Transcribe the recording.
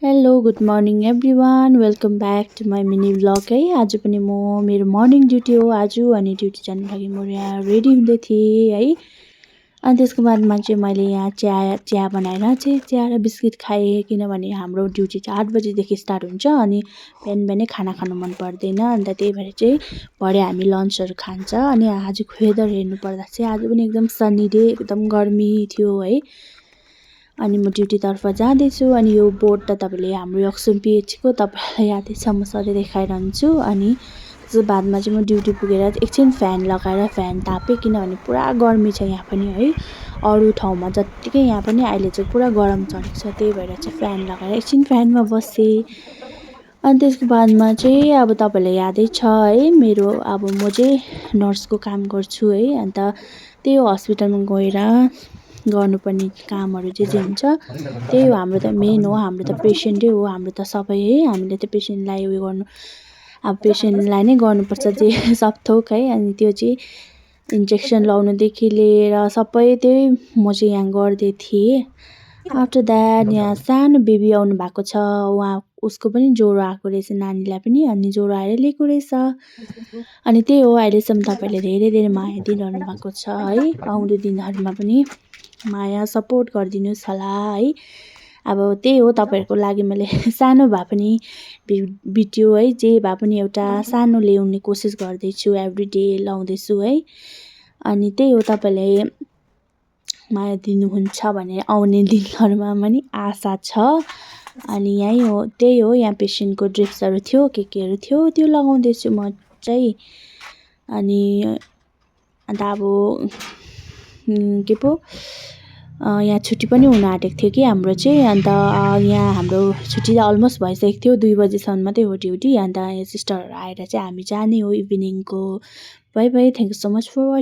Hello good morning everyone welcome back to my mini vlog है। आज पनि म मेरो मर्निङ ड्युटी हो आज, अनि ड्युटी जानु लागि म यहाँ रेडी हुँदै थिएँ है। अनि त्यसको बादमा चाहिँ मैले यहाँ चिया बनाएर चाहिँ चिया र बिस्किट खाएँ, किनभने हाम्रो ड्युटी चाहिँ 8 बजीदेखि स्टार्ट हुन्छ अनि बिहान बिहानै खाना खानु मन पर्दैन। अन्त त्यही भएर चाहिँ भरे हामी लन्चहरू खान्छ। अनि आजको वेदर हेर्नुपर्दा चाहिँ आज पनि एकदम सन्नी डे, एकदम गर्मी थियो है। अनि म ड्युटीतर्फ जाँदैछु। अनि यो बोर्ड त तपाईँले हाम्रो यक्सुम पिएचको तपाईँलाई यादै छ, म सधैँ देखाइरहन्छु। अनि त्यसको बादमा चाहिँ म ड्युटी पुगेर एकछिन फ्यान लगाएर फ्यान तापेँ, किनभने पुरा गर्मी छ यहाँ पनि है। अरू ठाउँमा जत्तिकै यहाँ पनि अहिले चाहिँ पुरा गरम चढेको छ, त्यही भएर चाहिँ फ्यान लगाएर एकछिन फ्यानमा बसेँ। अनि त्यसको बादमा चाहिँ अब तपाईँलाई यादै छ है, मेरो अब म चाहिँ नर्सको काम गर्छु है। अन्त त्यही हो, हस्पिटलमा गएर गर्नुपर्ने कामहरू जे हुन्छ त्यही हो। हाम्रो त मेन हो, हाम्रो त पेसेन्टै हो हाम्रो त सबै है। हामीले त पेसेन्टलाई उयो गर्नु, अब पेसेन्टलाई नै गर्नुपर्छ जे सब थोक है। अनि त्यो चाहिँ इन्जेक्सन लाउनुदेखि लिएर सबै त्यही म चाहिँ यहाँ गर्दै थिएँ। आफ्टर द्याट यहाँ सानो बेबी आउनु भएको छ, उसको पनि ज्वरो आएको रहेछ, नानीलाई पनि। अनि ज्वरो आएर ल्याएको रहेछ। अनि त्यही हो, अहिलेसम्म तपाईँले धेरै धेरै माया दिइरहनु भएको छ है। आउँदो दिनहरूमा पनि माया सपोर्ट गरिदिनुहोस् होला है। अब त्यही हो, तपाईँहरूको लागि मैले सानो भए पनि भिडियो है, जे भए पनि एउटा सानो ल्याउने कोसिस गर्दैछु, एभ्रिडे लाउँदैछु है। अनि त्यही हो, तपाईँले माया दिनुहुन्छ भने आउने दिनहरूमा पनि आशा छ। अनि यही हो, त्यही हो, यहाँ पेसेन्टको ड्रिप्सहरू थियो, केहरू थियो, त्यो लगाउँदैछु म चाहिँ। अनि अन्त अब के पो यहाँ छुट्टी पनि हुन आँटेको थियो कि हाम्रो चाहिँ। अन्त यहाँ हाम्रो छुट्टी अलमोस्ट भइसकेको थियो, 2 बजीसम्म मात्रै हो ड्युटी। अन्त यहाँ सिस्टरहरू आएर चाहिँ हामी जाने हो इभिनिङको। Bye bye, thank you so much for watching.